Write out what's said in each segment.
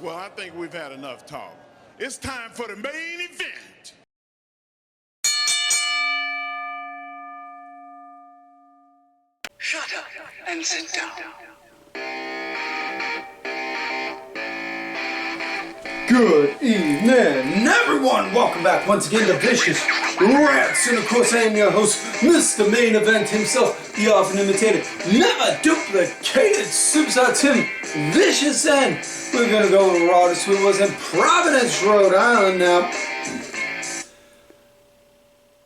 Well, I think we've had enough talk. It's time for the main event. Shut up and sit down. Good evening, everyone. Welcome back once again to Vicious Rants. And of course, I am your host, Mr. Main Event himself, the often imitated, never duplicated superstar Tim Vicious. And we're going to go with Raw this week was in Providence, Rhode Island. Now,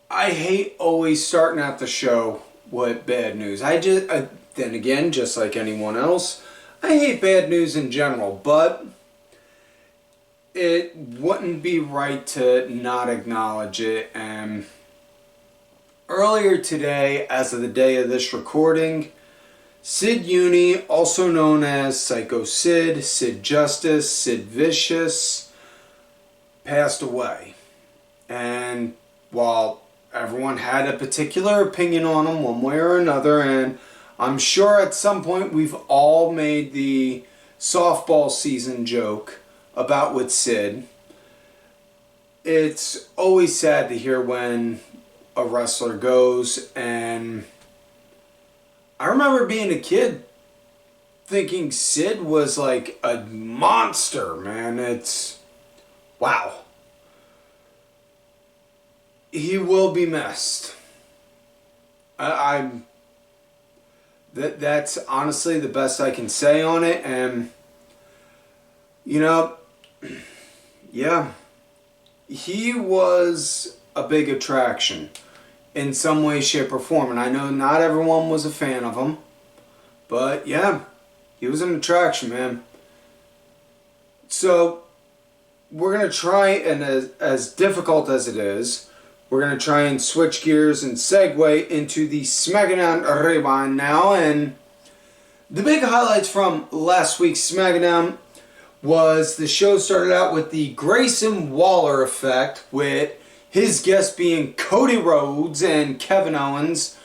I hate always starting out the show with bad news. Then again, just like anyone else, I hate bad news in general, but it wouldn't be right to not acknowledge it. And earlier today, as of the day of this recording, Sid Uni, also known as Psycho Sid, Sid Justice, Sid Vicious, passed away. And while everyone had a particular opinion on him one way or another, and I'm sure at some point we've all made the softball season joke about with Sid. It's always sad to hear when a wrestler goes, and I remember being a kid thinking Sid was like a monster, man. It's wow. He will be missed. That's honestly the best I can say on it. And you know, yeah, he was a big attraction in some way, shape, or form. And I know not everyone was a fan of him, but yeah, he was an attraction, man. So we're going to try, and as difficult as it is, we're going to try and switch gears and segue into the SmackDown Rewind now. And the big highlights from last week's SmackDown was the show started out with the Grayson Waller effect, with his guests being Cody Rhodes and Kevin Owens.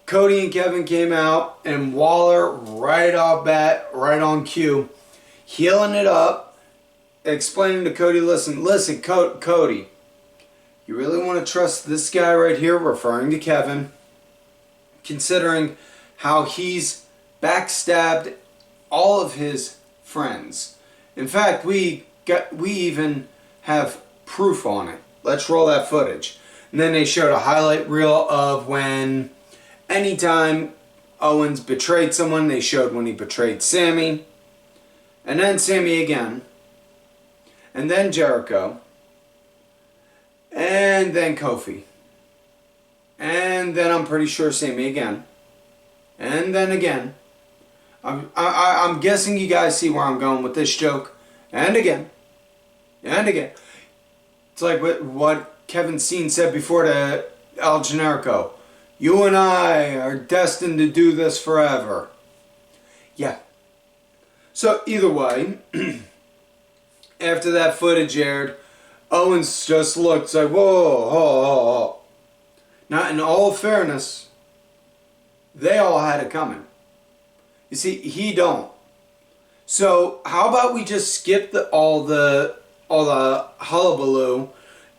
Cody and Kevin came out, and Waller right off bat, right on cue, healing it up, explaining to Cody, listen, Cody, you really want to trust this guy right here, referring to Kevin, considering how he's backstabbed all of his friends. In fact, we even have proof on it. Let's roll that footage. And then they showed a highlight reel of when anytime Owens betrayed someone, they showed when he betrayed Sammy. And then Sammy again. And then Jericho. And then Kofi. And then I'm pretty sure Sammy again. And then again. I'm guessing you guys see where I'm going with this joke. And again. And again. It's like what Kevin Steen said before to El Generico. You and I are destined to do this forever. Yeah. So either way, after that footage aired, Owens just looked like, whoa. Now, in all fairness, they all had it coming. You see, he don't. So how about we just skip all the hullabaloo,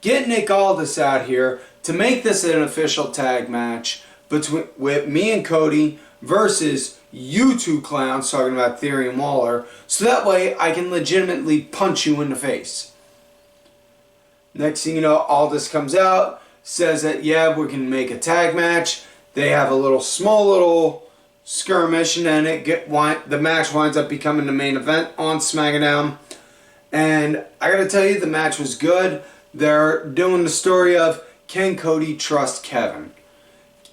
get Nick Aldis out here to make this an official tag match with me and Cody versus you two clowns, talking about Theory and Waller, so that way I can legitimately punch you in the face. Next thing you know, Aldis comes out, says that yeah, we can make a tag match. They have a small little skirmish, and then the match winds up becoming the main event on SmackDown. And I gotta tell you, the match was good. They're doing the story of, can Cody trust Kevin?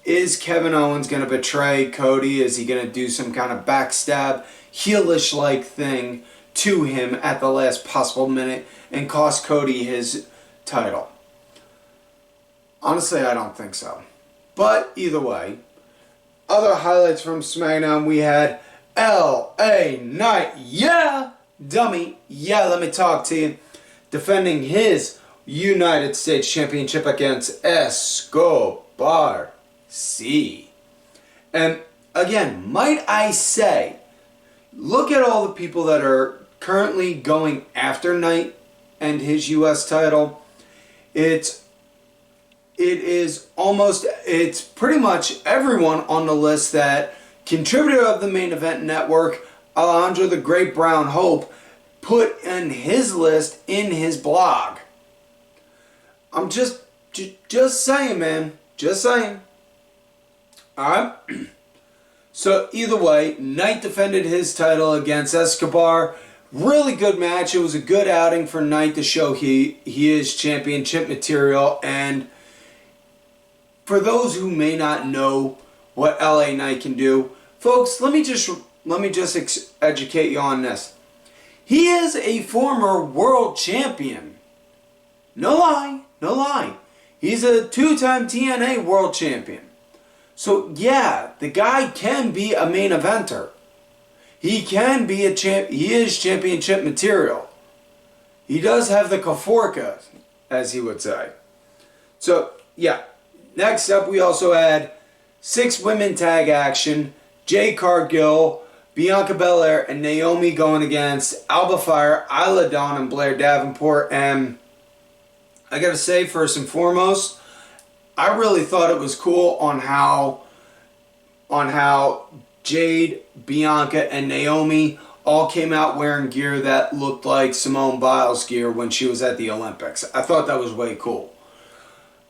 Is Kevin Owens gonna betray Cody? Is he gonna do some kind of backstab, heelish-like thing to him at the last possible minute and cost Cody his title? Honestly, I don't think so. But either way, other highlights from SmackDown, we had L.A. Knight, yeah, dummy, yeah, let me talk to you, defending his United States Championship against Escobar C. And again, might I say, look at all the people that are currently going after Knight and his U.S. title. It's pretty much everyone on the list that contributor of the Main Event Network, Alejandro the Great Brown Hope, put in his list in his blog. I'm just saying, man. Just saying. Alright? So either way, Knight defended his title against Escobar. Really good match. It was a good outing for Knight to show he is championship material. And for those who may not know what LA Knight can do, folks, let me just educate you on this. He is a former world champion. No lie, no lie. He's a 2-time TNA world champion. So yeah, the guy can be a main eventer. He can be he is championship material. He does have the Kaforka, as he would say. So yeah, next up we also had 6 women tag action. Jade Cargill, Bianca Belair, and Naomi going against Alba Fire, Isla Dawn, and Blair Davenport. And I gotta say, first and foremost, I really thought it was cool on how Jade, Bianca, and Naomi all came out wearing gear that looked like Simone Biles gear when she was at the Olympics. I thought that was way cool.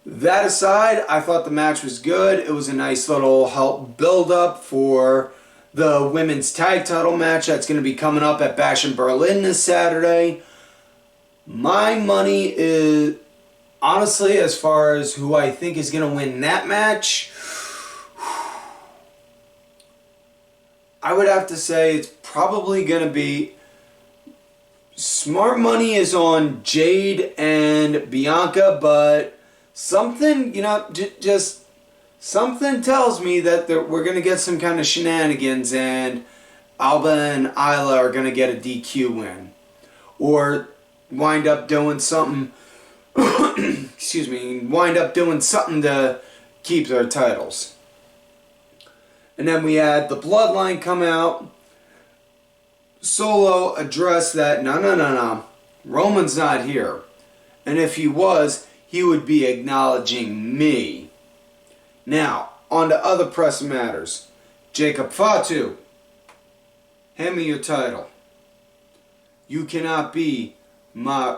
That aside, I thought the match was good. It was a nice little help build up for the women's tag title match that's going to be coming up at Bash in Berlin this Saturday. My money is, honestly, as far as who I think is going to win that match, I would have to say it's probably going to be, smart money is on Jade and Bianca, but something, just something tells me that we're going to get some kind of shenanigans and Alba and Isla are going to get a DQ win. Or wind up doing something, wind up doing something to keep their titles. And then we had the Bloodline come out. Solo addressed that, no. Roman's not here. And if he was, he would be acknowledging me. Now, on to other press matters. Jacob Fatu, hand me your title. You cannot be my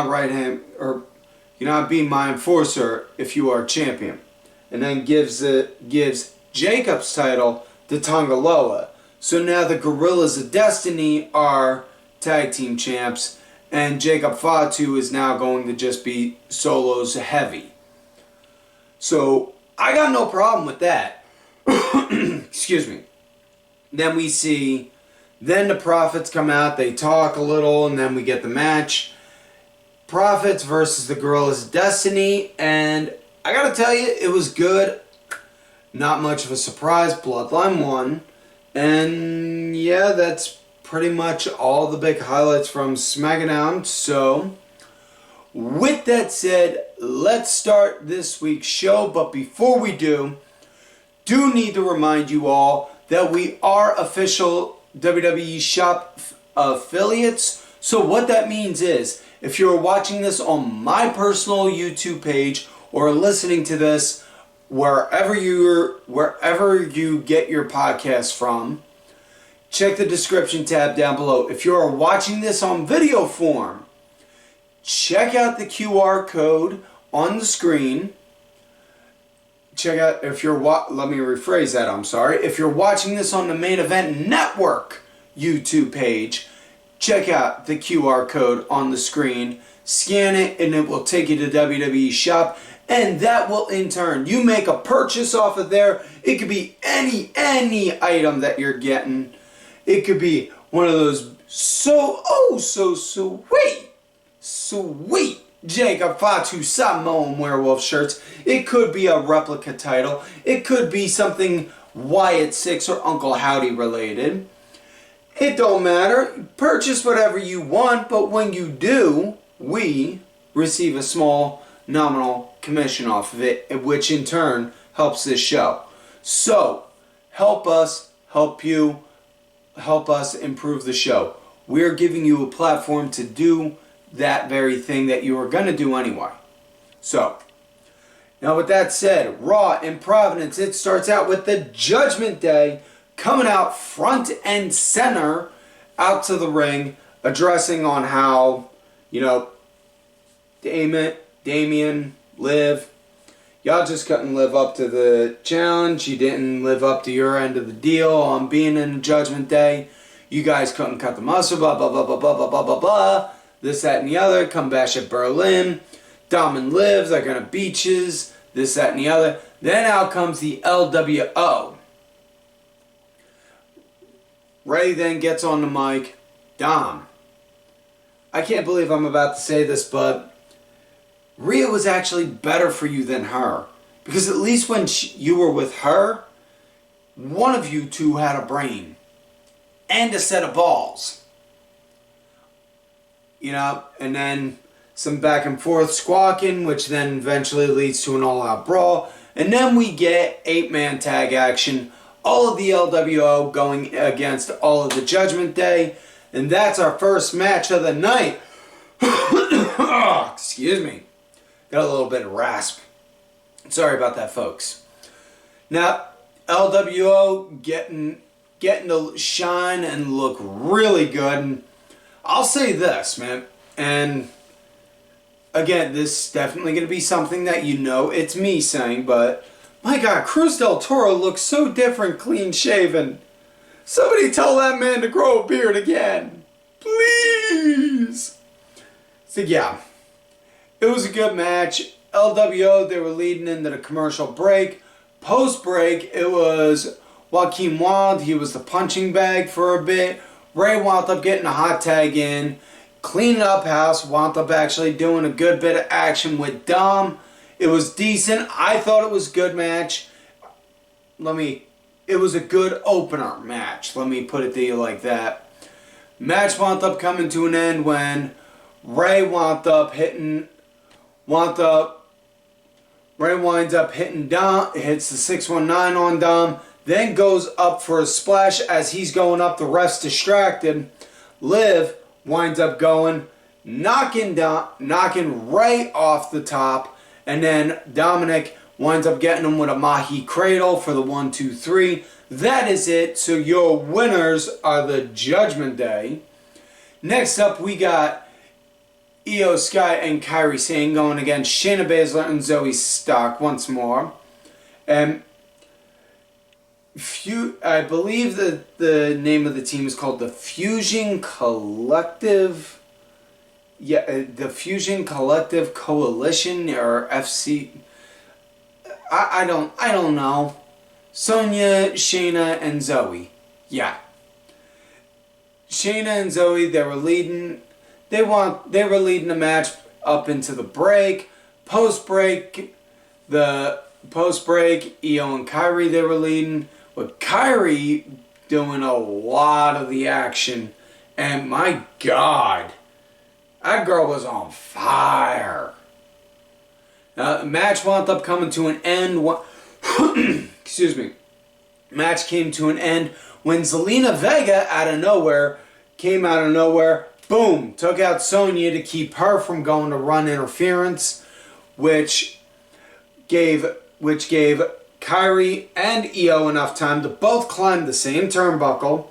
right hand, or you cannot be my enforcer if you are champion. And then gives Jacob's title to Tongaloa. So now the Gorillas of Destiny are tag team champs, and Jacob Fatu is now going to just be Solo's heavy. So I got no problem with that. Excuse me. Then we see, then the Profits come out, they talk a little, and then we get the match. Profits versus the Gorillas of Destiny, and I gotta tell you, it was good. Not much of a surprise. Bloodline won. And yeah, that's pretty much all the big highlights from SmackDown. So, with that said, let's start this week's show. But before we do need to remind you all that we are official WWE Shop affiliates. So what that means is, if you're watching this on my personal YouTube page or listening to this wherever you get your podcast from, check the description tab down below. If you are watching this on video form, check out the QR code on the screen. Check out, let me rephrase that, I'm sorry. If you're watching this on the Main Event Network YouTube page, check out the QR code on the screen. Scan it and it will take you to WWE Shop. And that will in turn, you make a purchase off of there. It could be any item that you're getting. It could be one of those so sweet Jacob Fatu Samoan Werewolf shirts. It could be a replica title. It could be something Wyatt Six or Uncle Howdy related. It don't matter. Purchase whatever you want, but when you do, we receive a small nominal commission off of it, which in turn helps this show. So, help us, help you, help us improve the show. We're giving you a platform to do that very thing that you are going to do anyway. So, now with that said, Raw in Providence, it starts out with the Judgment Day coming out front and center out to the ring, addressing on how, Damian, Liv, y'all just couldn't live up to the challenge. You didn't live up to your end of the deal on being in the Judgment Day. You guys couldn't cut the muscle, blah, blah, blah, blah, blah, blah, blah, blah, blah. This, that, and the other. Come bash at Berlin. Dom and Liv, they're going to beat yous. This, that, and the other. Then out comes the LWO. Ray then gets on the mic. Dom, I can't believe I'm about to say this, but Rhea was actually better for you than her. Because at least when you were with her, one of you two had a brain. And a set of balls. And then some back and forth squawking, which then eventually leads to an all-out brawl. And then we get 8-man tag action. All of the LWO going against all of the Judgment Day. And that's our first match of the night. Excuse me. Got a little bit of rasp. Sorry about that, folks. Now, LWO getting to shine and look really good. And I'll say this, man. And again, this is definitely going to be something that it's me saying, but my God, Cruz del Toro looks so different, clean shaven. Somebody tell that man to grow a beard again. Please. So yeah, it was a good match. LWO, they were leading into the commercial break. Post-break, it was Joaquin Wilde. He was the punching bag for a bit. Ray wound up getting a hot tag in. Cleaning up house. Wound up actually doing a good bit of action with Dom. It was decent. I thought it was a good match. It was a good opener match. Let me put it to you like that. Match wound up coming to an end when Ray winds up hitting Dom, hits the 619 on Dom, then goes up for a splash. As he's going up, the ref's distracted. Liv winds up going, knocking Ray off the top, and then Dominic winds up getting him with a Mahi Cradle for the 1, 2, 3. That is it. So your winners are the Judgment Day. Next up, we got Io Sky and Kairi Sane going against Shayna Baszler and Zoe Stark once more. And I believe that the name of the team is called the Fusion Collective. Yeah, the Fusion Collective Coalition, or FC. I don't know. Sonya, Shayna, and Zoe. Yeah. Shayna and Zoe, they were leading the match up into the break. Post-break, Io and Kairi, they were leading. With Kairi doing a lot of the action. And my God, that girl was on fire. The match wound up coming to an end. Excuse me. Match came to an end when Zelina Vega came out of nowhere. Boom! Took out Sonya to keep her from going to run interference, which gave Kairi and Io enough time to both climb the same turnbuckle.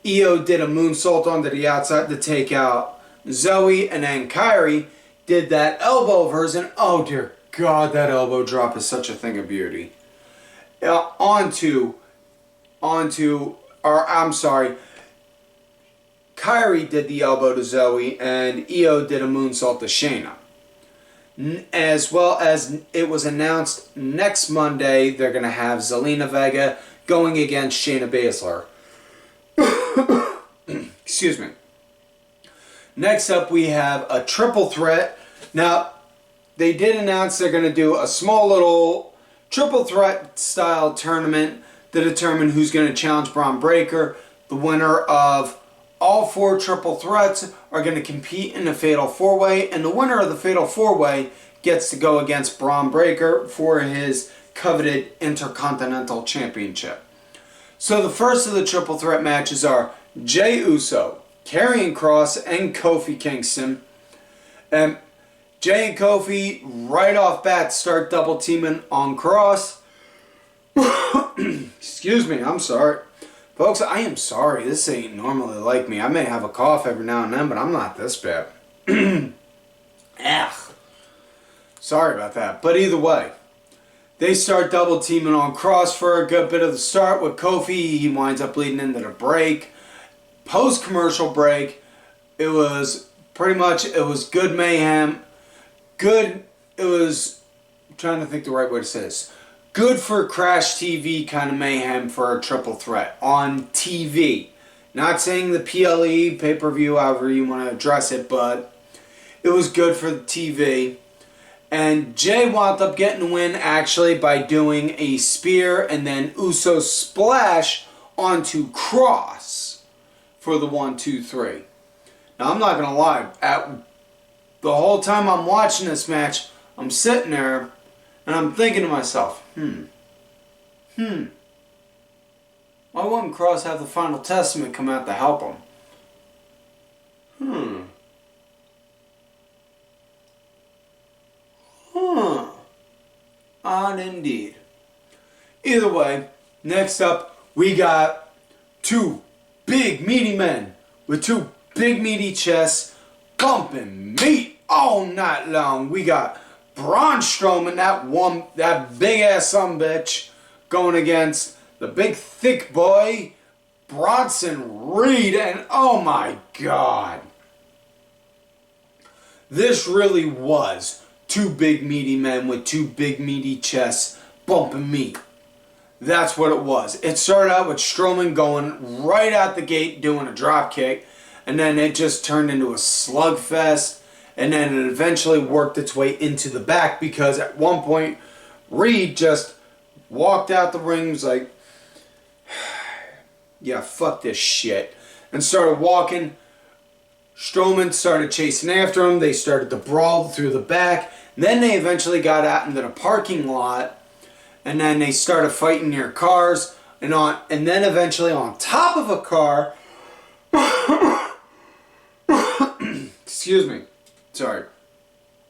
Io did a moonsault onto the outside to take out Zoe, and then Kairi did that elbow version. Oh dear God, that elbow drop is such a thing of beauty. Kairi did the elbow to Zoe, and Io did a moonsault to Shayna. As well as it was announced next Monday, they're going to have Zelina Vega going against Shayna Baszler. Excuse me. Next up, we have a triple threat. Now, they did announce they're going to do a small little triple threat style tournament to determine who's going to challenge Braun Breaker. The winner of all 4 triple threats are going to compete in the Fatal 4-Way, and the winner of the Fatal 4-Way gets to go against Braun Breaker for his coveted Intercontinental Championship. So the first of the triple threat matches are Jey Uso, Karrion Kross, and Kofi Kingston. And Jey and Kofi right off bat start double teaming on Kross. Excuse me, I'm sorry. Folks, I am sorry. This ain't normally like me. I may have a cough every now and then, but I'm not this bad. Ugh. Sorry about that. But either way, they start double teaming on Kross for a good bit of the start with Kofi. He winds up leading into the break. Post-commercial break, it was pretty much, it was good mayhem. Good, it was, I'm trying to think the right way to say this. Good for Crash TV kind of mayhem for a triple threat on TV. Not saying the PLE, pay-per-view, however you want to address it, but it was good for the TV. And Jey wound up getting the win actually by doing a spear and then Uso splash onto Kross for the 1, 2, 3. Now I'm not going to lie, the whole time I'm watching this match, I'm sitting there and I'm thinking to myself, why wouldn't Kross have the Final Testament come out to help him? Odd indeed. Either way, next up we got two big meaty men with two big meaty chests bumping meat all night long. We got Braun Strowman, that big ass sumbitch, going against the big thick boy Bronson Reed, and oh my god, this really was two big meaty men with two big meaty chests bumping meat. That's what it was. It started out with Strowman going right out the gate doing a drop kick, and then it just turned into a slugfest, and then it eventually worked its way into the back because at one point Reed just walked out the ring, was like, yeah, fuck this shit, and started walking. Strowman started chasing after him. They started to brawl through the back. Then they eventually got out into the parking lot, and then they started fighting near cars, and then eventually on top of a car. Excuse me, sorry.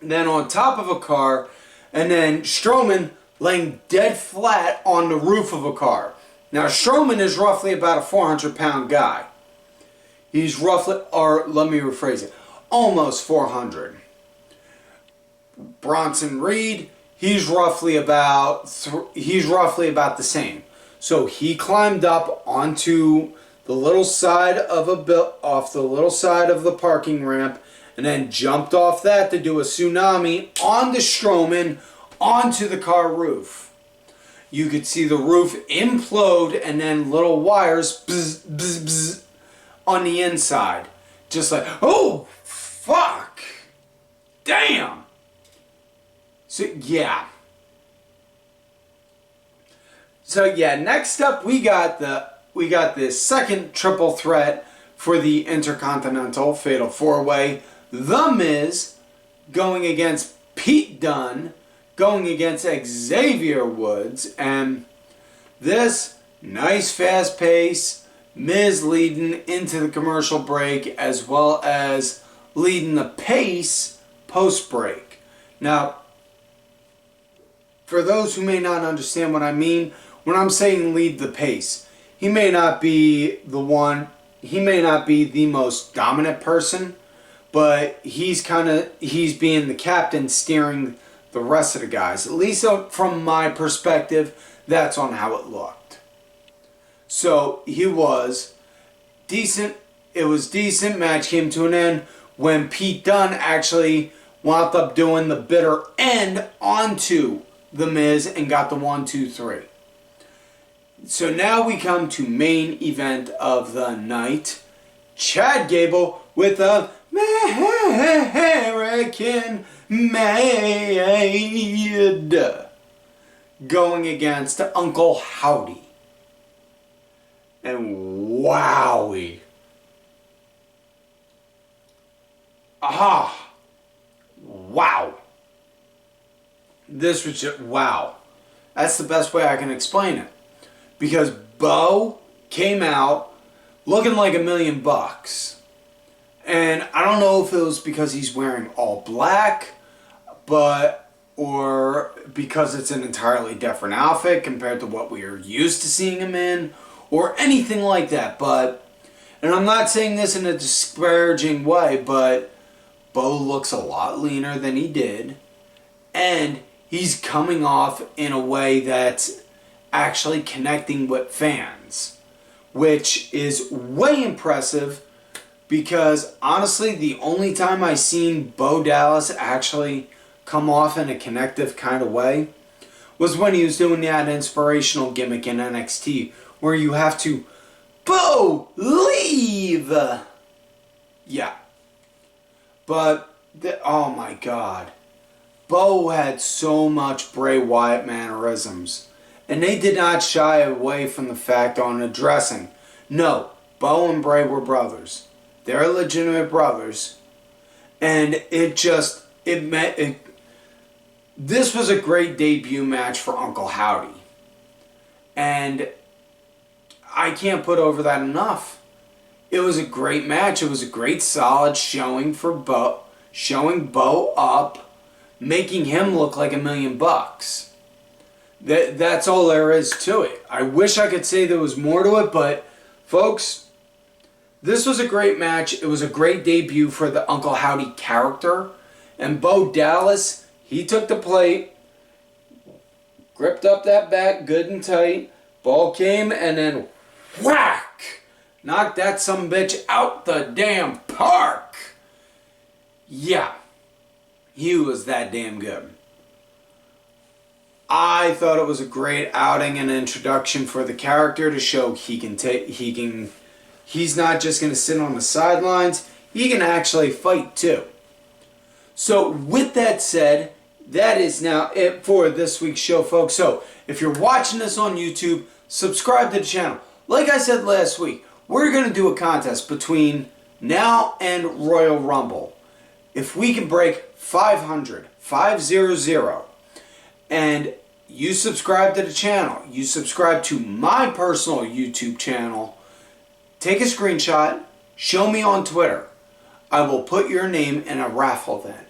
Then on top of a car, and then Strowman laying dead flat on the roof of a car. Now Strowman is roughly about a 400-pound guy. He's roughly, or let me rephrase it, almost 400. Bronson Reed, he's roughly about the same. So he climbed up onto the little side of off the little side of the parking ramp, and then jumped off that to do a tsunami onto Strowman onto the car roof. You could see the roof implode, and then little wires bzz, bzz, bzz, on the inside. Just like, oh, fuck. Damn. So, yeah. Next up we got the second triple threat for the Intercontinental Fatal 4-Way. The Miz going against Pete Dunne, going against Xavier Woods, and this nice fast pace, Miz leading into the commercial break as well as leading the pace post break. Now, for those who may not understand what I mean, when I'm saying lead the pace, he may not be the most dominant person, but he's being the captain steering the rest of the guys. At least from my perspective, that's on how it looked. So he was decent. It was decent. Match came to an end when Pete Dunne actually wound up doing the bitter end onto The Miz and got the 1, 2, 3. So now we come to main event of the night. Chad Gable with a American Made going against Uncle Howdy. And wowie. Wow. This was just, wow. That's the best way I can explain it. Because Bo came out looking like $1,000,000. And I don't know if it was because he's wearing all black, or because it's an entirely different outfit compared to what we are used to seeing him in, or anything like that. And I'm not saying this in a disparaging way, but Bo looks a lot leaner than he did. And he's coming off in a way that's actually connecting with fans, which is way impressive, because honestly, the only time I seen Bo Dallas actually come off in a connective kind of way was when he was doing that inspirational gimmick in NXT, where you have to Bo leave. Yeah. But oh my God, Bo had so much Bray Wyatt mannerisms, and they did not shy away from the fact on addressing. No, Bo and Bray were brothers. They're legitimate brothers, and this was a great debut match for Uncle Howdy, and I can't put over that enough. It was a great match. It was a great solid showing for Bo, showing Bo up, making him look like $1,000,000. That's all there is to it. I wish I could say there was more to it, but folks, this was a great match. It was a great debut for the Uncle Howdy character. And Bo Dallas, he took the plate, gripped up that bat good and tight, ball came, and then whack! Knocked that sumbitch out the damn park. Yeah, he was that damn good. I thought it was a great outing and introduction for the character to show he's not just going to sit on the sidelines, he can actually fight too. So with that said, that is now it for this week's show, folks. So if you're watching this on YouTube, subscribe to the channel. Like I said last week, we're going to do a contest between now and Royal Rumble. If we can break 500, and you subscribe to the channel, you subscribe to my personal YouTube channel, take a screenshot, show me on Twitter. I will put your name in a raffle then.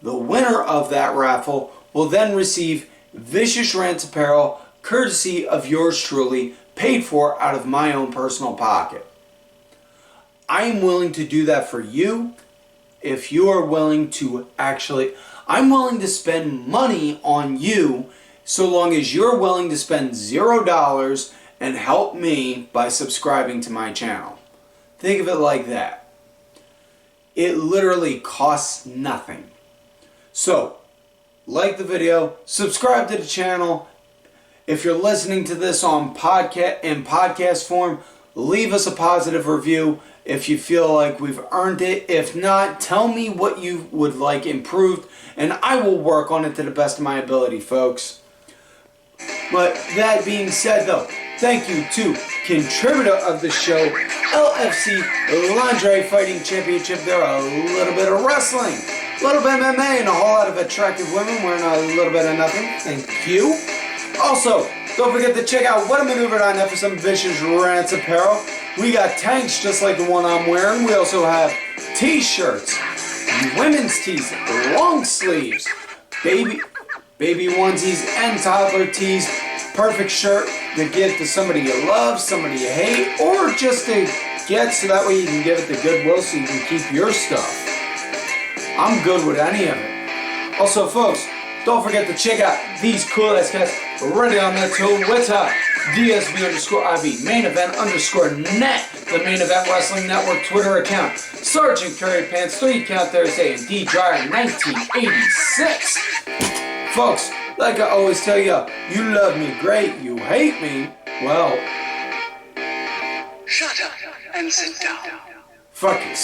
The winner of that raffle will then receive Vicious Rant apparel, courtesy of yours truly, paid for out of my own personal pocket. I am willing to do that for you if you are willing to I'm willing to spend money on you so long as you're willing to spend $0 and help me by subscribing to my channel. Think of it like that. It literally costs nothing. So, like the video, subscribe to the channel. If you're listening to this on podcast form, leave us a positive review if you feel like we've earned it. If not, tell me what you would like improved, and I will work on it to the best of my ability, folks. But that being said, though, thank you to contributor of the show, LFC Lingerie Fighting Championship. They're a little bit of wrestling, a little bit of MMA, and a whole lot of attractive women wearing a little bit of nothing. Thank you. Also, don't forget to check out whatamaneuver.net for some Vicious Rants apparel. We got tanks just like the one I'm wearing. We also have t-shirts, women's tees, long sleeves, baby onesies, and toddler tees. Perfect shirt to give to somebody you love, somebody you hate, or just to get so that way you can give it to Goodwill so you can keep your stuff. I'm good with any of it. Also, folks, don't forget to check out these cool ass cats ready on that tool with DSB_IV, main event _net, the Main Event Wrestling Network Twitter account, Sergeant Curry Pants 3 Count Thursday, and D Dryer 1986. Folks, like I always tell you, you love me great, you hate me, well, Shut up and sit down. fuck you.